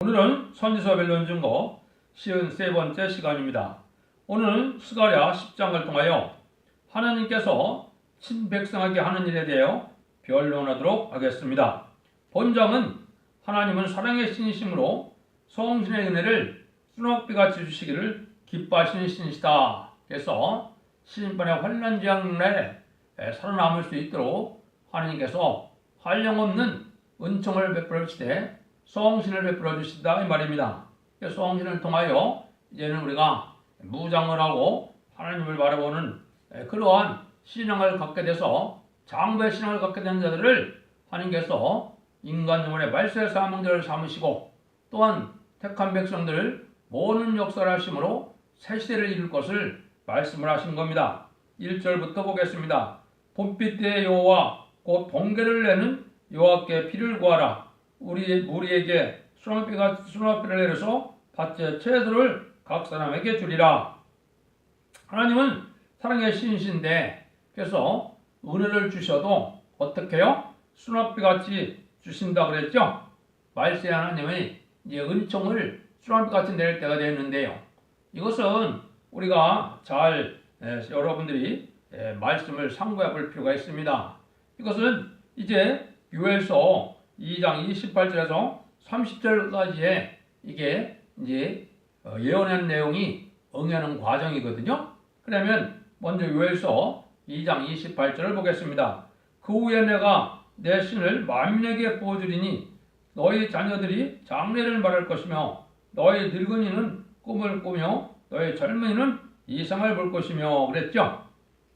오늘은 선지서 변론 증거 53번째 시간입니다. 오늘은 스가랴 10장을 통하여 하나님께서 친백성에게 하는 일에 대하여 변론하도록 하겠습니다. 본장은 하나님은 사랑의 신이시므로 성신의 은혜를 수납비같이 주시기를 기뻐하시는 신이시다. 그래서 시인반의 환난 지향날에 살아남을 수 있도록 하나님께서 한량없는 은총을 베풀어 주시되 성신을 베풀어 주신다 이 말입니다. 성신을 통하여 이제는 우리가 무장을 하고 하나님을 바라보는 그러한 신앙을 갖게 돼서 장부의 신앙을 갖게 된 자들을 하나님께서 인간 영혼의 말세 사명자를 삼으시고 또한 택한 백성들을 모든 역사를 하심으로 새 시대를 이룰 것을 말씀을 하신 겁니다. 1절부터 보겠습니다. 봄빛 때의 여호와 곧 번개를 내는 여호와께 피를 구하라. 우리에게 수납비를 내려서 밭의 채소를 각 사람에게 주리라. 하나님은 사랑의 신이신데 그래서 은혜를 주셔도 어떻게 해요? 수납비같이 주신다 그랬죠? 말세 하나님의 이제 은총을 수납비같이 내릴 때가 되었는데요. 이것은 우리가 잘 여러분들이 말씀을 상고해 볼 필요가 있습니다. 이것은 이제 요엘서 2장 28절에서 30절까지의 이게 이제 예언한 내용이 응하는 과정이거든요. 그러면 먼저 요엘서 2장 28절을 보겠습니다. 그 후에 내가 내 신을 만민에게 부어주리니 너희 자녀들이 장래를 말할 것이며 너희 늙은이는 꿈을 꾸며 너희 젊은이는 이상을 볼 것이며 그랬죠.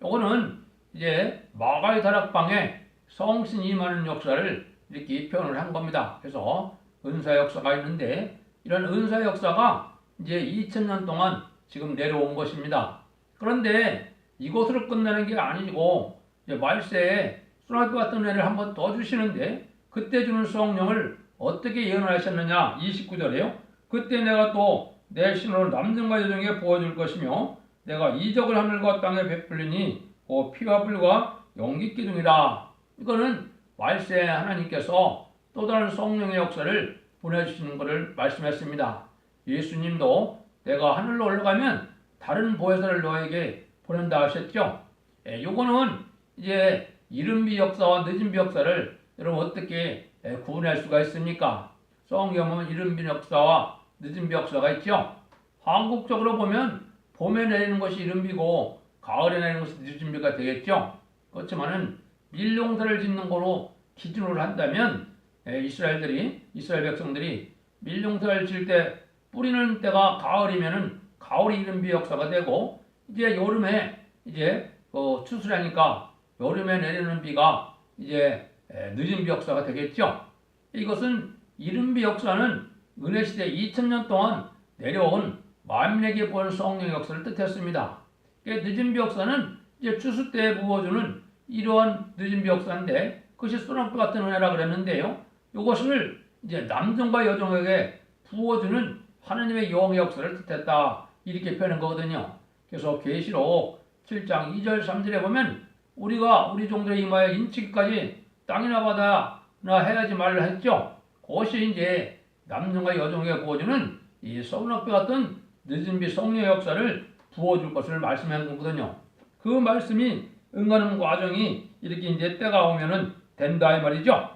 요거는 이제 마가의 다락방에 성신이 임하는 역사를 이렇게 표현을 한 겁니다. 그래서 은사 역사가 있는데 이런 은사 역사가 이제 2000년 동안 지금 내려온 것입니다. 그런데 이것으로 끝나는 게 아니고 이제 말세에 수납비 같은 은혜를 한 번 더 주시는데 그때 주는 성령을 어떻게 예언을 하셨느냐 29절에요. 그때 내가 또 내 신으로 남성과 여종에게 부어줄 것이며 내가 이적을 하늘과 땅에 베풀리니 그 피와 불과 연기 기둥이라. 이거는 말세에 하나님께서 또 다른 성령의 역사를 보내주시는 것을 말씀했습니다. 예수님도 내가 하늘로 올라가면 다른 보혜사를 너에게 보낸다 하셨죠. 요거는 이제 이른비 역사와 늦은비 역사를 여러분 어떻게 구분할 수가 있습니까? 성경은 이른비 역사와 늦은비 역사가 있죠. 한국적으로 보면 봄에 내리는 것이 이른비고 가을에 내리는 것이 늦은비가 되겠죠. 그렇지만은 밀농사를 짓는 거로 기준으로 한다면 이스라엘 백성들이 밀농사를 질 때 뿌리는 때가 가을이면은 가을이 이른비 역사가 되고 이제 여름에 이제 추수라니까 여름에 내리는 비가 이제 늦은비 역사가 되겠죠. 이것은 이른비 역사는 은혜시대 2000년 동안 내려온 만민에게 부은 성령의 역사를 뜻했습니다. 늦은비 역사는 이제 추수 때 부어주는 이러한 늦은비 역사인데 그것이 수납비 같은 은혜라 그랬는데요. 이것을 이제 남성과 여종에게 부어주는 하나님의 영의 역사를 뜻했다 이렇게 표현한 거거든요. 그래서 계시록 7장 2절 3절에 보면 우리가 우리 종들의 이마에 인치기까지 땅이나 바다나 해야지 말을 했죠. 그것이 이제 남성과 여종에게 부어주는 이 수납비 같은 늦은비 성령의 역사를 부어줄 것을 말씀한 거거든요. 그 말씀이 응하는 과정이 이렇게 이제 때가 오면은 된다 이 말이죠.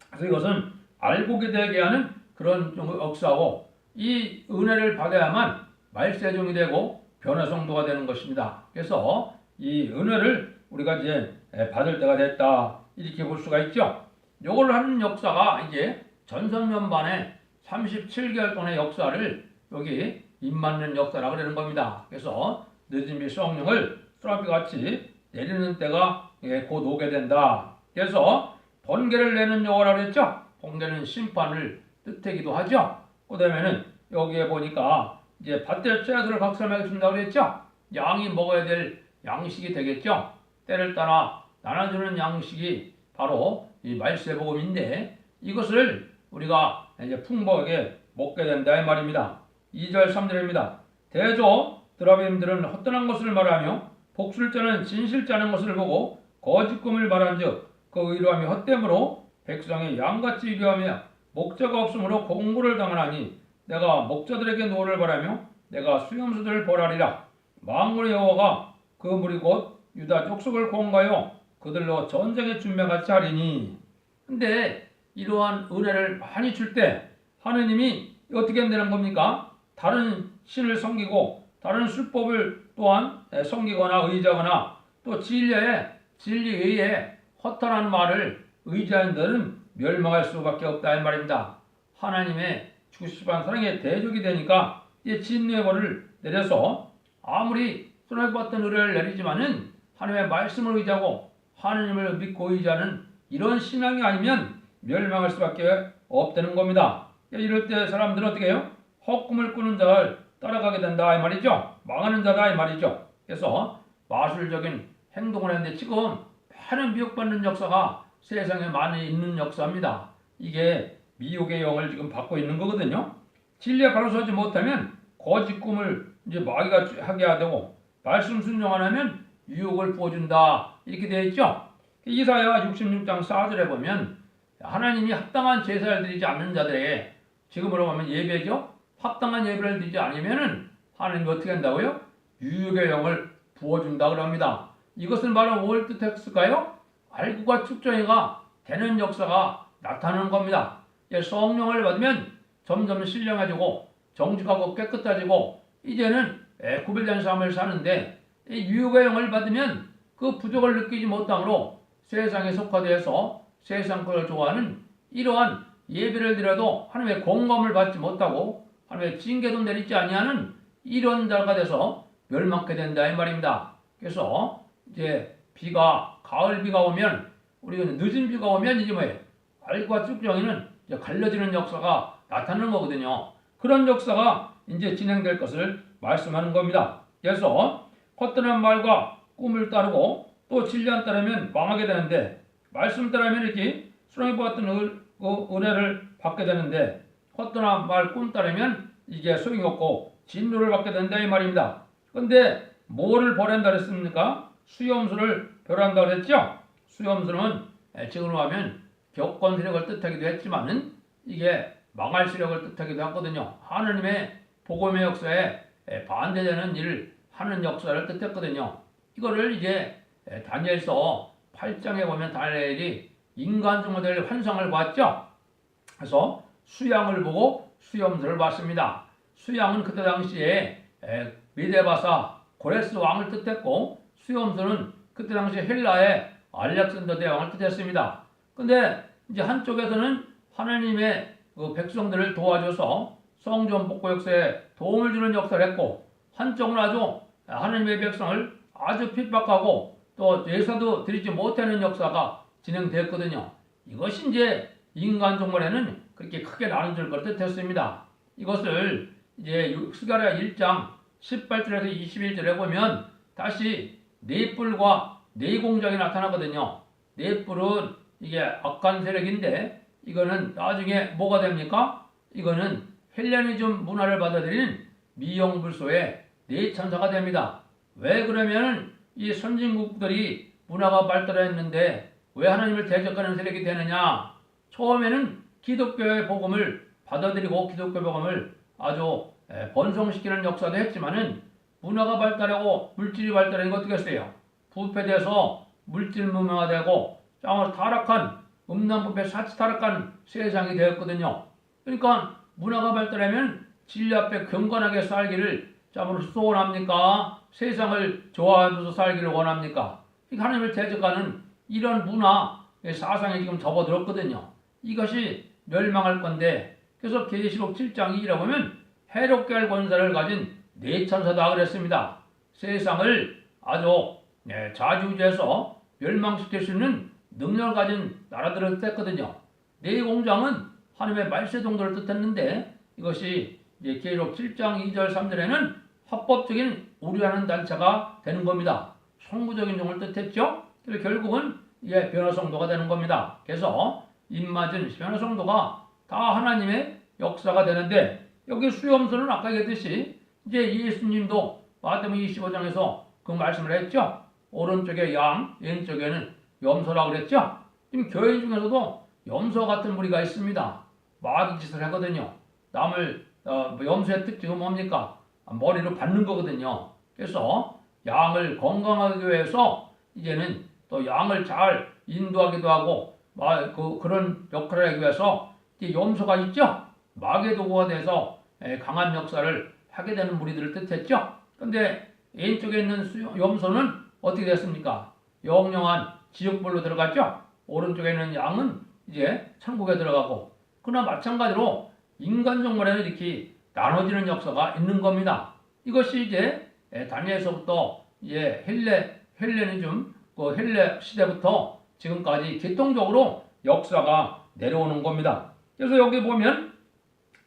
그래서 이것은 알고 되게 하는 그런 역사고 이 은혜를 받아야만 말세종이 되고 변화성도가 되는 것입니다. 그래서 이 은혜를 우리가 이제 받을 때가 됐다 이렇게 볼 수가 있죠. 요걸 하는 역사가 이제 전성년반의 37개월 동안의 역사를 여기 입맞는 역사라고 그러는 겁니다. 그래서 늦은비 성령을 수납비 같이 내리는 때가 곧 오게 된다. 그래서 번개를 내는 여호와라고 그랬죠. 번개는 심판을 뜻하기도 하죠. 그 다음에는 여기에 보니까 이제 밭의 채소를 각 사람에게 준다고 그랬죠. 양이 먹어야 될 양식이 되겠죠. 때를 따라 나눠주는 양식이 바로 이 말세복음인데 이것을 우리가 이제 풍부하게 먹게 된다 이 말입니다. 2절 3절입니다. 대저 드라빔들은 헛되는 것을 말하며 복술자는 진실지 않은 것을 보고 거짓 꿈을 말한즉 그 의로함이 헛됨으로 백성이 양같이 위로하며 목자가 없으므로 공고를 당하나니 내가 목자들에게 노를 바라며 내가 수염수들을 벌하리라. 만군의 여호와가 그 무리 곧 유다 족속을 공가하여 그들로 전쟁의 준비같이 하리니. 근데 이러한 은혜를 많이 줄 때 하느님이 어떻게 된다는 겁니까? 다른 신을 섬기고 다른 술법을 또한 섬기거나 의지하거나 또 진리의에 허탄한 말을 의지하는 자는 멸망할 수밖에 없다 이 말입니다. 하나님의 주시한 사랑의 대적이 되니까 이 진노의 벌을 내려서 아무리 손해봤던 의뢰를 내리지만은 하나님의 말씀을 의지하고 하나님을 믿고 의지하는 이런 신앙이 아니면 멸망할 수밖에 없다는 겁니다. 이럴 때 사람들은 어떻게 해요? 헛꿈을 꾸는 자를 따라가게 된다 이 말이죠. 망하는 자다 이 말이죠. 그래서 마술적인 행동을 했는데 지금 많은 미혹받는 역사가 세상에 많이 있는 역사입니다. 이게 미혹의 영을 지금 받고 있는 거거든요. 진리에 바로 서지 못하면 거짓 꿈을 이제 마귀가 하게 하고 말씀 순종 안 하면 유혹을 부어준다 이렇게 되어 있죠. 이사야 66장 4절에 보면 하나님이 합당한 제사를 드리지 않는 자들에게 지금으로 보면 예배죠. 합당한 예배를 드리지 않으면은 하나님이 어떻게 한다고요? 유혹의 영을 부어준다 그럽니다. 이것은 바로 뭘 뜻했을까요? 알고가 축정이가 되는 역사가 나타나는 겁니다. 성령을 받으면 점점 신령해지고 정직하고 깨끗해지고 이제는 구별된 삶을 사는데 유혹의 영을 받으면 그 부족을 느끼지 못함으로 세상에 속화되어서 세상 것을 좋아하는 이러한 예배를 드려도 하나님의 공감을 받지 못하고 하나님의 징계도 내리지 아니하는 이런 자가 돼서 멸망하게 된다 이 말입니다. 그래서 이제 가을 비가 오면 우리가 늦은 비가 오면 이제 뭐예요? 알과 쭉정이는 이제 갈라지는 역사가 나타나는 거거든요. 그런 역사가 이제 진행될 것을 말씀하는 겁니다. 그래서 헛되는 말과 꿈을 따르고 또 진리 안 따르면 망하게 되는데 말씀 따르면 이렇게 수렁에 보았던 은혜를 받게 되는데 헛되는 말, 꿈 따르면 이게 소용이 없고 진노를 받게 된다 이 말입니다. 그런데 뭐를 벌한다 그랬습니까? 수염수를 벌한다 그랬죠? 수염수는 지금으로 하면 격권 세력을 뜻하기도 했지만은 이게 망할 세력을 뜻하기도 하거든요. 하느님의 복음의 역사에 반대되는 일을 하는 역사를 뜻했거든요. 이거를 이제 다니엘서 8장에 보면 다니엘이 인간 중 모델 환상을 봤죠. 그래서 수양을 보고 수염수를 봤습니다. 수양은 그때 당시에 미데바사 고레스 왕을 뜻했고 수염수는 그때 당시 헬라의 알렉산더 대왕을 뜻했습니다. 근데 이제 한쪽에서는 하나님의 그 백성들을 도와줘서 성전 복구 역사에 도움을 주는 역사를 했고 한쪽은 아주 하나님의 백성을 아주 핍박하고 또 예사도 드리지 못하는 역사가 진행되었거든요. 이것이 이제 인간 종말에는 그렇게 크게 나눠질 걸 뜻했습니다. 이것을 이제 스가랴 1장 18절에서 21절에 보면 다시 네 뿔과 네 공작이 나타나거든요. 네 뿔은 이게 악한 세력인데 이거는 나중에 뭐가 됩니까? 이거는 헬레니즘 문화를 받아들이는 미용불소의 네 천사가 됩니다. 왜 그러면 이 선진국들이 문화가 발달했는데 왜 하나님을 대적하는 세력이 되느냐? 처음에는 기독교의 복음을 받아들이고 기독교 복음을 아주 번성시키는 역사도 했지만은 문화가 발달하고 물질이 발달하니까 어떻게 했어요? 부패돼서 물질 문화되고 짱으로 타락한 음란부패 사치 타락한 세상이 되었거든요. 그러니까 문화가 발달하면 진리 앞에 경건하게 살기를 짬으로 소원합니까? 세상을 좋아하면서 살기를 원합니까? 하나님을 대적하는 이런 문화 사상에 지금 접어들었거든요. 이것이 멸망할 건데 그래서 계시록 7장 2절에 보면 해롭게 할 권세를 가진 네 천사다 그랬습니다. 세상을 아주 좌지우지해서 멸망시킬 수 있는 능력을 가진 나라들을 뜻했거든요. 네 공장은 하나님의 말세 정도를 뜻했는데 이것이 이제 계시록 7장 2절 3절에는 합법적인 우려하는 단체가 되는 겁니다. 성부적인 종을 뜻했죠. 그래서 결국은 이게 변화성도가 되는 겁니다. 그래서 입맞은 변화성도가 다 하나님의 역사가 되는데 여기 수염수는 아까 얘기했듯이 이제 예수님도 마태복음 25장에서 그 말씀을 했죠. 오른쪽에 양, 왼쪽에는 염소라고 그랬죠. 지금 교회 중에서도 염소 같은 무리가 있습니다. 마귀 짓을 하거든요. 남을 염소의 특징은 뭡니까? 머리로 받는 거거든요. 그래서 양을 건강하기 위해서 이제는 또 양을 잘 인도하기도 하고 그런 역할을 하기 위해서 이제 염소가 있죠. 마귀의 도구가 돼서 강한 역사를 하게 되는 무리들을 뜻했죠. 근데 왼쪽에 있는 염소는 어떻게 됐습니까? 영영한 지옥불로 들어갔죠. 오른쪽에 있는 양은 이제 천국에 들어가고, 그러나 마찬가지로 인간 종말에는 이렇게 나눠지는 역사가 있는 겁니다. 이것이 이제 다니엘서부터 이제 헬레니즘, 그 헬레 시대부터 지금까지 계통적으로 역사가 내려오는 겁니다. 그래서 여기 보면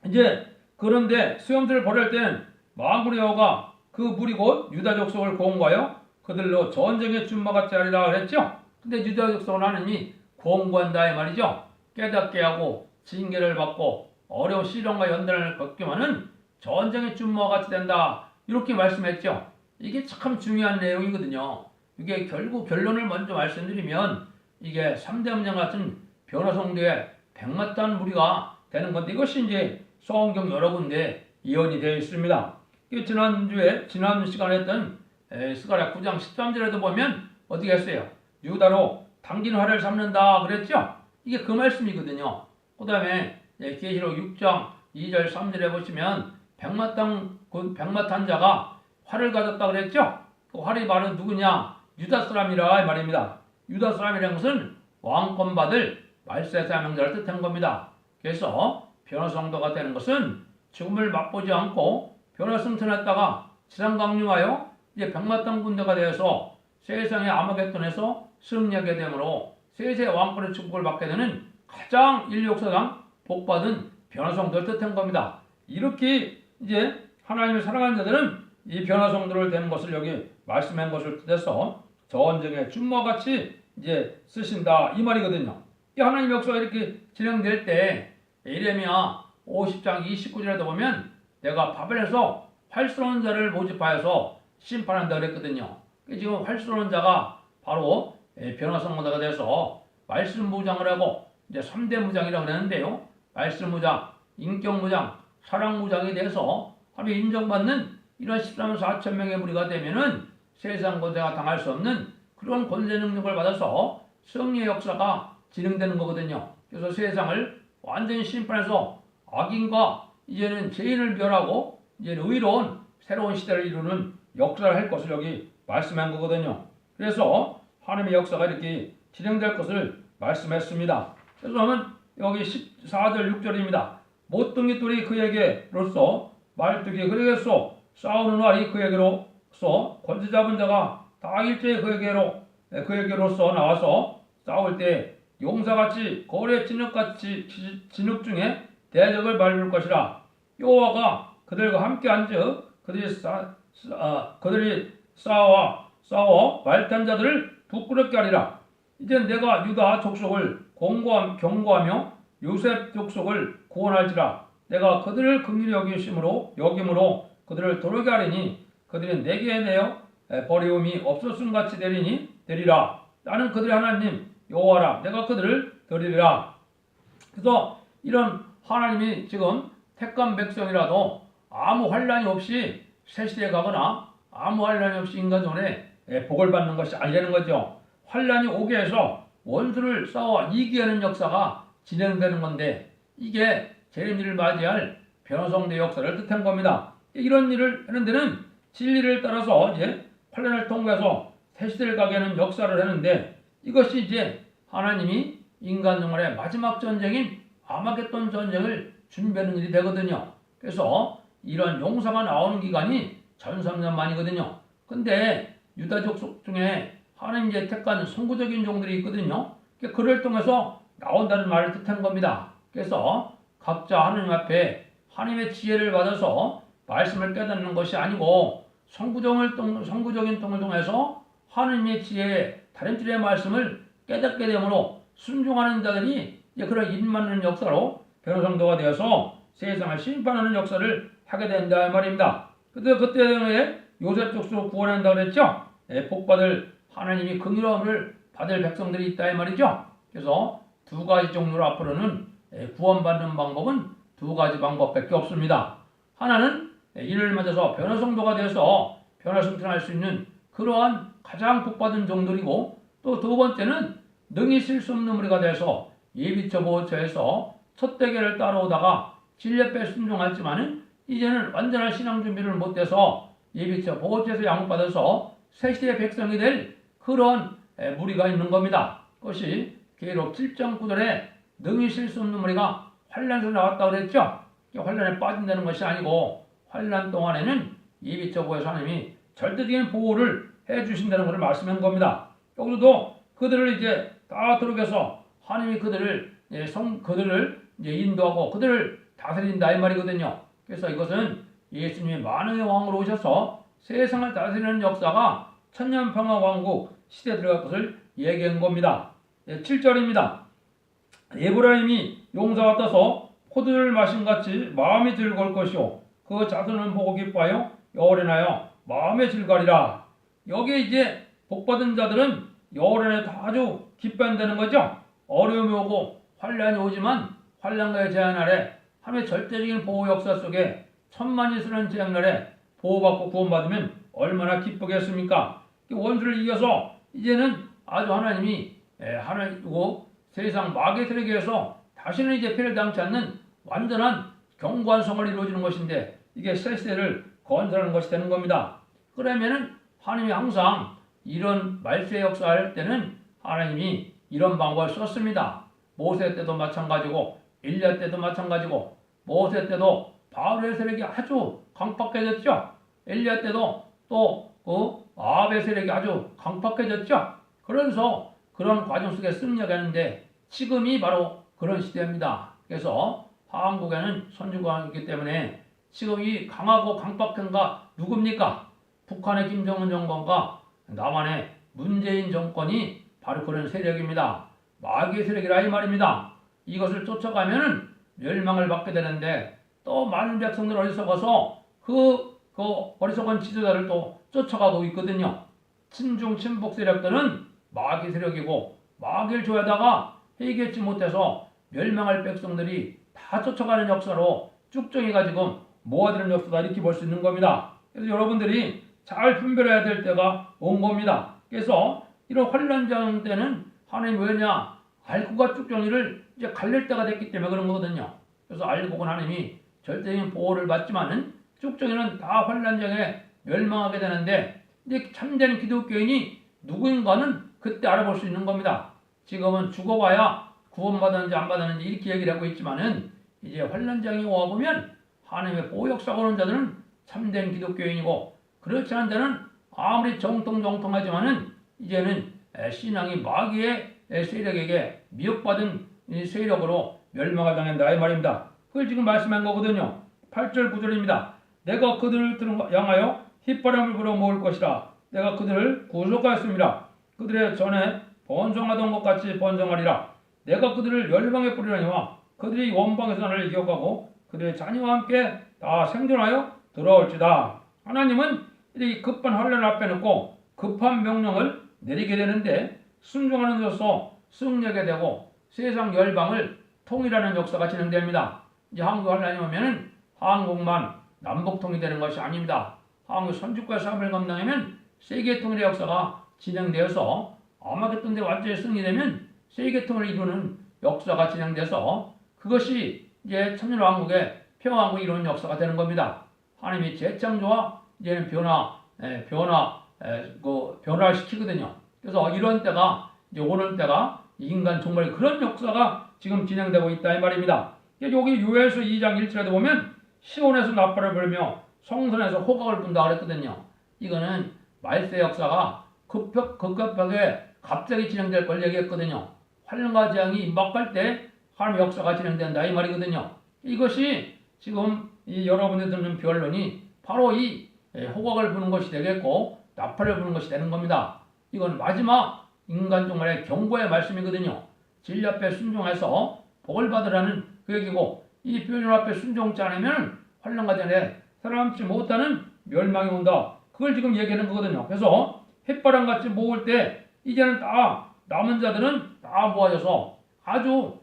이제 그런데 수염들을 벌일 때는 만군의 여호와가 그 무리 곧 유다 족속을 공고하여 그들로 전쟁의 준마같이 하리라 그랬죠. 근데 유다 족속을 하느니 공고한다 이 말이죠. 깨닫게 하고 징계를 받고 어려운 시련과 연단을 겪기만은 전쟁의 준마와 같이 된다, 이렇게 말씀했죠. 이게 참 중요한 내용이거든요. 이게 결국 결론을 먼저 말씀드리면 이게 3대 문장 같은 변화성도의 백마탄 무리가 되는 건데, 이것이 이제 성경 여러 군데 예언이 되어 있습니다. 지난 시간에 했던 스가랴 9장 13절에도 보면 어떻게 했어요? 유다로 당긴 활을 삼는다 그랬죠? 이게 그 말씀이거든요. 그 다음에 계시록 6장 2절 3절에 보시면 백마탄 자가 활을 가졌다 그랬죠? 그 활이 바로 누구냐? 유다 사람이라 이 말입니다. 유다 사람이라는 것은 왕권 받을 말세 사명자를 뜻한 겁니다. 그래서 변화성도가 되는 것은 죽음을 맛보지 않고 변화승천했다가 지상강림하여 이제 백마탄 군대가 되어서 세상의 아마겟돈에서 승리하게 되므로 세세 왕권의 축복을 받게 되는 가장 인류 역사상 복받은 변화성도를 뜻한 겁니다. 이렇게 이제 하나님을 사랑하는 자들은 이 변화성도를 되는 것을 여기 말씀한 것을 뜻해서 전쟁의 준마같이 이제 쓰신다 이 말이거든요. 이 하나님 역사가 이렇게 진행될 때 예레미야 50장 29절에도 보면 내가 바벨에서 활 쏘는 자를 모집하여서 심판한다 그랬거든요. 지금 활 쏘는 자가 바로 변화성도가 돼서 말씀 무장을 하고 이제 3대 무장이라고 그랬는데요. 말씀 무장, 인격 무장, 사랑 무장에 대해서 하루 인정받는 이런 13만 4천 명의 무리가 되면은 세상 권세가 당할 수 없는 그런 권세 능력을 받아서 승리의 역사가 진행되는 거거든요. 그래서 세상을 완전히 심판해서 악인과 이제는 죄인을 멸하고 이제는 의로운 새로운 시대를 이루는 역사를 할 것을 여기 말씀한 거거든요. 그래서 하나님의 역사가 이렇게 진행될 것을 말씀했습니다. 그래서 하면 여기 14절 6절입니다. 못둥이 뿔이 그에게로서 말뚝이 그에게서 싸우는 활이 그에게로서 권세 잡은 자가 다 일제히 그에게로서 나와서 싸울 때 용사같이 거리의 진흙같이 진흙 중에 대적을 밟을 것이라. 여호와가 그들과 함께 앉아 그들이 싸워 말탄 자들을 부끄럽게 하리라. 이제 내가 유다 족속을 경고하며 요셉 족속을 구원할지라. 내가 그들을 긍휼히 여김으로 그들을 도르게 하리니 그들은 내게 내어 버리움이 없었음 같이 되리라. 나는 그들의 하나님 여호와라. 내가 그들을 드리리라. 그래서 이런 하나님이 지금 택한 백성이라도 아무 환란이 없이 새 시대에 가거나 아무 환란이 없이 인간존에 복을 받는 것이 아니라는 거죠. 환란이 오게 해서 원수를 싸워 이기게 하는 역사가 진행되는 건데, 이게 재림일을 맞이할 변화성대 역사를 뜻한 겁니다. 이런 일을 하는 데는 진리를 따라서 이제 환란을 통해서 새 시대를 가게 하는 역사를 하는데, 이것이 이제 하나님이 인간 영혼의 마지막 전쟁인 아마겟돈 전쟁을 준비하는 일이 되거든요. 그래서 이런 용사가 나오는 기간이 1300년만이거든요. 근데 유다 족속 중에 하나님이 택한 선구적인 종들이 있거든요. 그를 통해서 나온다는 말을 뜻하는 겁니다. 그래서 각자 하나님 앞에 하나님의 지혜를 받아서 말씀을 깨닫는 것이 아니고 선구적인 통을 통해서 하나님의 지혜의 다림질의 말씀을 깨닫게 되므로 순종하는 자들이 그런 인맞는 역사로 변화성도가 되어서 세상을 심판하는 역사를 하게 된다 말입니다. 그때 요셉 족속 구원한다 그랬죠. 복받을 하나님이 긍휼함을 받을 백성들이 있다 이 말이죠. 그래서 두 가지 종류로 앞으로는 구원받는 방법은 두 가지 방법밖에 없습니다. 하나는 이를 맞아서 변화성도가 되어서 변화승천할 수 있는 그러한 가장 복받은 종들이고, 또 두 번째는 능히 쉴 수 없는 무리가 돼서 예비처 보호처에서 첫 대계를 따라오다가 진례에 순종했지만은 이제는 완전한 신앙 준비를 못해서 예비처 보호처에서 양육받아서 새시대의 백성이 될 그런 무리가 있는 겁니다. 그것이 계록 7.9절에 능히 쉴 수 없는 무리가 환란에서 나왔다 그랬죠. 환란에 빠진다는 것이 아니고 환란 동안에는 예비처 보호에서 하나님이 절대적인 보호를 해주신다는 것을 말씀한 겁니다. 여기서도 그들을 이제 다 들어가서 하나님이 그들을 이제 인도하고 그들을 다스린다 이 말이거든요. 그래서 이것은 예수님이 만왕의 왕으로 오셔서 세상을 다스리는 역사가 천년평화왕국 시대에 들어갈 것을 얘기한 겁니다. 7절입니다. 에브라임이 용사가 떠서 포도를 마신 같이 마음이 즐거울 것이요 그 자손은 보고 기뻐하여 여호와나여 마음에 즐거리라. 여기에 이제 복받은 자들은 여호와나에 아주 기뻐한다는 거죠. 어려움이 오고 환란이 오지만 환란과의 재앙 아래 하나님의 절대적인 보호 역사 속에 천만이 쓰는 재앙 아래 보호받고 구원받으면 얼마나 기쁘겠습니까? 원수를 이겨서 이제는 아주 하나님이 하나님이고 세상 마귀의 세력에서 다시는 이제 패를 당치 않는 완전한 견고한 성을 이루어지는 것인데, 이게 새 시대를 건설하는 것이 되는 겁니다. 그러면은 하나님이 항상 이런 말세의 역사할 때는 하나님이 이런 방법을 썼습니다. 모세 때도 마찬가지고 엘리야 때도 마찬가지고, 모세 때도 바울의 세력이 아주 강팍해졌죠. 엘리야 때도 또 아합의 세력이 아주 강팍해졌죠. 그래서 그런 과정 속에 승리하는데 지금이 바로 그런 시대입니다. 그래서 한국에는 선주가 있기 때문에 지금 이 강하고 강팍한가 누굽니까? 북한의 김정은 정권과 남한의 문재인 정권이 바로 그런 세력입니다. 마귀의 세력이라 이 말입니다. 이것을 쫓아가면은 멸망을 받게 되는데 또 많은 백성들 어리석어서 그 어리석은 지도자를 또 쫓아가고 있거든요. 친중 친북 세력들은 마귀 세력이고 마귀를 조여다가 해결치 못해서 멸망할 백성들이 다 쫓아가는 역사로 쭉정이가 지금 모아지는 역사다 이렇게 볼 수 있는 겁니다. 그래서 여러분들이 잘 분별해야 될 때가 온 겁니다. 그래서 이런 환란장 때는 하나님 왜냐? 알고가 쭉정이를 이제 갈릴 때가 됐기 때문에 그런 거거든요. 그래서 알고는 하나님이 절대적인 보호를 받지만은 쭉정이는 다 환란장에 멸망하게 되는데, 이제 참된 기독교인이 누구인가는 그때 알아볼 수 있는 겁니다. 지금은 죽어봐야 구원받았는지 안 받았는지 이렇게 얘기를 하고 있지만은 이제 환란장이 와보면 하나님의 보호 역사가 오는 자들은 참된 기독교인이고, 그렇지 않은 자는 아무리 정통하지만은 이제는 신앙이 마귀의 세력에게 미혹받은 세력으로 멸망을 당한다 이 말입니다. 그걸 지금 말씀한 거거든요. 8절 9절입니다. 내가 그들을 향하여 휘바람을 불어 모을 것이라. 내가 그들을 구속하였습니다. 그들의 전에 번성하던 것 같이 번성하리라. 내가 그들을 멸망에 뿌리려니와 그들이 원방에서 나를 기억하고 그들의 자녀와 함께 다 생존하여 돌아올지다. 하나님은 이 급한 환란 앞에 놓고 급한 명령을 내리게 되는데 순종하는 자로서 승리하게 되고 세상 열방을 통일하는 역사가 진행됩니다. 이제 한국 환란이 오면은 한국만 남북통이 되는 것이 아닙니다. 한국 선주과 싸움을 감당하면 세계 통일의 역사가 진행되어서 아마겟돈 때 완전히 승리되면 세계 통일을 이루는 역사가 진행돼서 그것이 이제 천년왕국의 평화왕국이 이루는 역사가 되는 겁니다. 하나님이 재창조와 이제는 변화를 시키거든요. 그래서 이런 때가 이제 오는 때가 인간 정말 그런 역사가 지금 진행되고 있다 이 말입니다. 여기 요엘서 2장 1절에도 보면 시온에서 나팔을 불며 성전에서 호각을 분다 그랬거든요. 이거는 말세 역사가 급격하게 갑자기 진행될 걸 얘기했거든요. 환란과 재앙이 임박할 때 하나님의 역사가 진행된다 이 말이거든요. 이것이 지금 이 여러분들 듣는 변론이 바로 이 호각을 부는 것이 되겠고 나팔을 부는 것이 되는 겁니다. 이건 마지막 인간 종말의 경고의 말씀이거든요. 진리 앞에 순종해서 복을 받으라는 그 얘기고, 이 변론 앞에 순종치 않으면 환란과 재앙에 살아남지 못하는 멸망이 온다. 그걸 지금 얘기하는 거거든요. 그래서 햇바람같이 모을 때 이제는 다 남은 자들은 다 모아져서 아주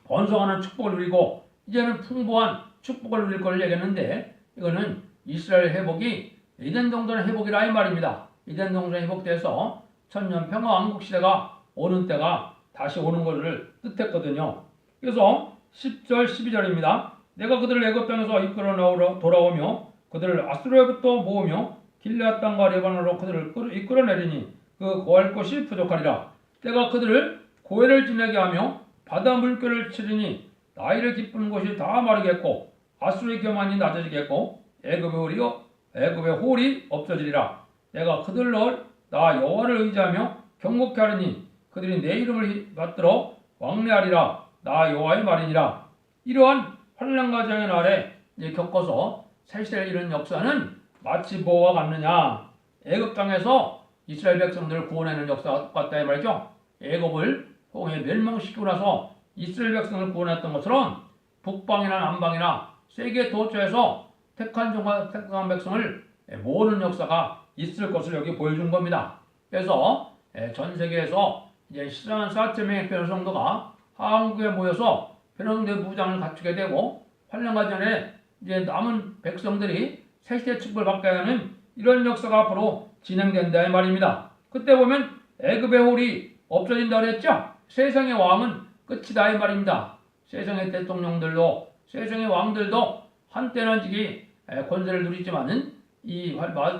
번성하는 축복을 누리고 이제는 풍부한 축복을 누릴 걸 얘기했는데 이거는 이스라엘 회복이 에덴 동산의 회복이라 이 말입니다. 에덴 동산이 회복돼서 천년 평화 왕국 시대가 오는 때가 다시 오는 것을 뜻했거든요. 그래서 10절 12절입니다. 내가 그들을 애굽 땅에서 이끌어 돌아오며 그들을 아수르로부터 모으며 길앗 땅과 레바논으로 그들을 이끌어내리니 그 거할 것이 부족하리라. 내가 그들을 고해를 지내게 하며 바다 물결을 치르니 나이를 기쁘는 곳이 다 마르겠고 아수르의 교만이 낮아지겠고 애굽의 홀이 없어지리라. 내가 그들로 나 여호와를 의지하며 경곡케 하리니 그들이 내 이름을 받들어 왕래하리라. 나 여호와의 말이니라. 이러한 환난과 재앙의 날에 겪어서 사실 이런 역사는 마치 뭐와 같느냐. 애굽 땅에서 이스라엘 백성들을 구원하는 역사가 똑같다 이 말이죠. 애굽을 홍해 멸망시키고 나서 이스라엘 백성을 구원했던 것처럼 북방이나 남방이나 세계 도처에서 택한 백성을 모으는 역사가 있을 것을 여기 보여준 겁니다. 그래서 전 세계에서 이제 14만 4천명의 변호 성도가 한국에 모여서 변호성대 무장을 갖추게 되고 환란과 전에 이제 남은 백성들이 새시대 축복을 받게 하는 이런 역사가 앞으로 진행된다 이 말입니다. 그때 보면 애굽의 홀이 없어진다 그랬죠. 세상의 왕은 끝이다 이 말입니다. 세상의 대통령들도 세상의 왕들도 한때는 지기 권세를 누리지만은 이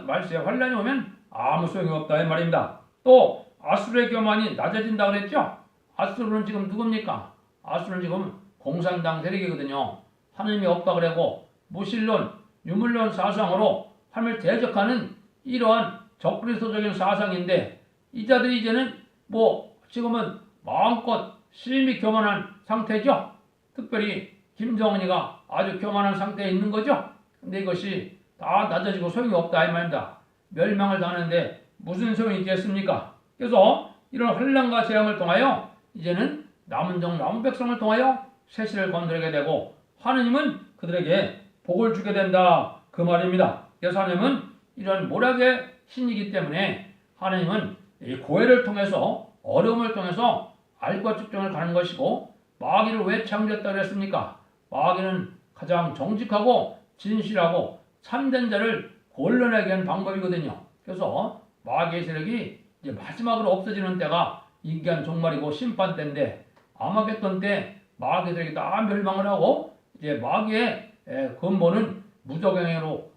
말세의 환란이 오면 아무 소용이 없다 이 말입니다. 또 아수르의 교만이 낮아진다 그랬죠. 아수르는 지금 누굽니까? 아수르는 지금 공산당 세력이거든요. 하느님이 없다 그러고 무신론, 유물론 사상으로 하나님을 대적하는 이러한 적그리스도적인 사상인데 이 자들이 이제는 지금은 마음껏 심히 교만한 상태죠. 특별히 김정은이가 아주 교만한 상태에 있는 거죠. 근데 이것이 다 낮아지고 소용이 없다 이 말입니다. 멸망을 당하는데 무슨 소용이 있겠습니까? 그래서 이런 환난과 재앙을 통하여 이제는 남은 백성을 통하여 세시를 건드리게 되고 하느님은 그들에게 복을 주게 된다 그 말입니다. 그래서 하느님은 이런 모략의 신이기 때문에 하느님은 이 고해를 통해서 어려움을 통해서 알과 측정을 가는 것이고 마귀를 왜 창조했다 그랬습니까? 마귀는 가장 정직하고 진실하고 참된 자를 골라내게 하는 방법이거든요. 그래서 마귀의 세력이 이제 마지막으로 없어지는 때가 인간 종말이고 심판 때인데 아마겟돈 때 마귀의 세력이 다 멸망을 하고 이제 마귀의 근본은 무적행위로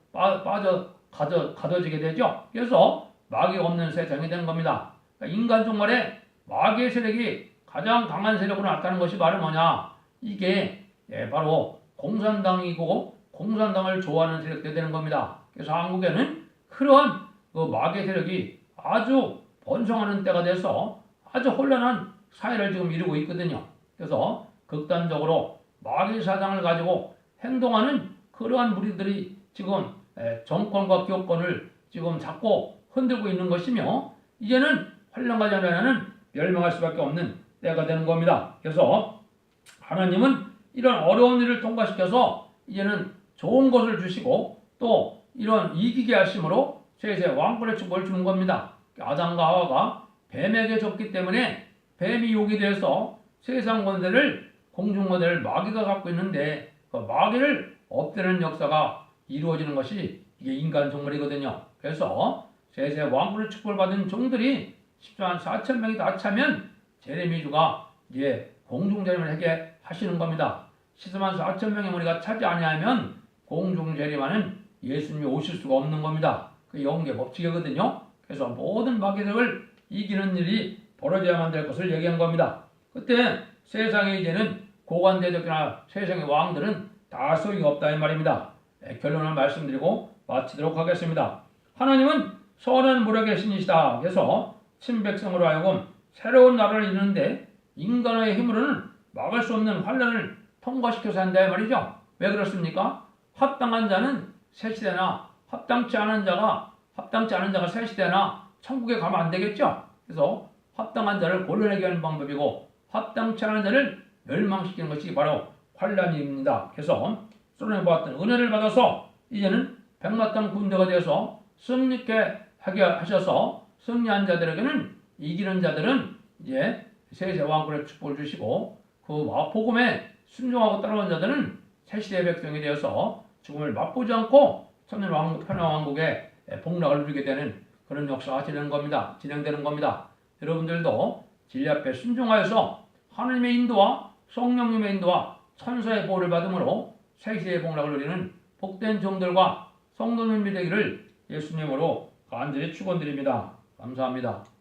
가둬지게 되죠. 그래서 마귀가 없는 세상이 되는 겁니다. 그러니까 인간 종말에 마귀의 세력이 가장 강한 세력으로 나타나는 것이 바로 뭐냐? 이게 바로 공산당이고 공산당을 좋아하는 세력들이 되는 겁니다. 그래서 한국에는 그러한 그 마귀의 세력이 아주 번성하는 때가 돼서 아주 혼란한 사회를 지금 이루고 있거든요. 그래서 극단적으로 마귀 사상을 가지고 행동하는 그러한 무리들이 지금 정권과 기업권을 지금 잡고 흔들고 있는 것이며 이제는 환란과 전에는 멸망할 수밖에 없는 때가 되는 겁니다. 그래서 하나님은 이런 어려운 일을 통과시켜서 이제는 좋은 것을 주시고 또 이런 이기게 하심으로 세세 왕권의 축복을 주는 겁니다. 아담과 하와가 뱀에게 졌기 때문에 뱀이 욕이 돼서 세상 권세를 공중권세를 마귀가 갖고 있는데 그 마귀를 없애는 역사가 이루어지는 것이 이게 인간 종말이거든요. 그래서 세세 왕권의 축복을 받은 종들이 14만 4천 명이 다 차면 제레미주가 이제 공중재림을 하게 하시는 겁니다. 14만 4천 명의 무리가 차지 아니하면 공중재림하는 예수님이 오실 수가 없는 겁니다. 그 영계 법칙이거든요. 그래서 모든 마귀들을 이기는 일이 벌어져야만 될 것을 얘기한 겁니다. 그때 세상에 이제는 고관대적이나 세상의 왕들은 다 소용이 없다 이 말입니다. 결론을 말씀드리고 마치도록 하겠습니다. 하나님은 선한 무력의 신이시다. 그래서 친백성으로 하여금 새로운 나라를 이루는데 인간의 힘으로는 막을 수 없는 환란을 통과시켜서 한다 이 말이죠. 왜 그렇습니까? 합당한 자는 새시대나 합당치 않은 자가 새시대나 천국에 가면 안 되겠죠. 그래서 합당한 자를 골라내게 하는 방법이고 합당치 않은 자를 멸망시키는 것이 바로 환란입니다. 그래서 소련에 보았던 은혜를 받아서 이제는 백마탄 군대가 되어서 승리케 하게 하셔서 승리한 자들에게는 이기는 자들은 이제 세세 왕권의 축복을 주시고 그 복음에 순종하고 따라온 자들은 새 시대의 백성이 되어서 죽음을 맛보지 않고 천년왕국의 복락을 누리게 되는 그런 역사가 진행되는 겁니다. 여러분들도 진리 앞에 순종하여서 하나님의 인도와 성령님의 인도와 천사의 보호를 받음으로 새 시대의 복락을 누리는 복된 종들과 성도님이 되기를 예수님으로 간절히 축원드립니다. 감사합니다.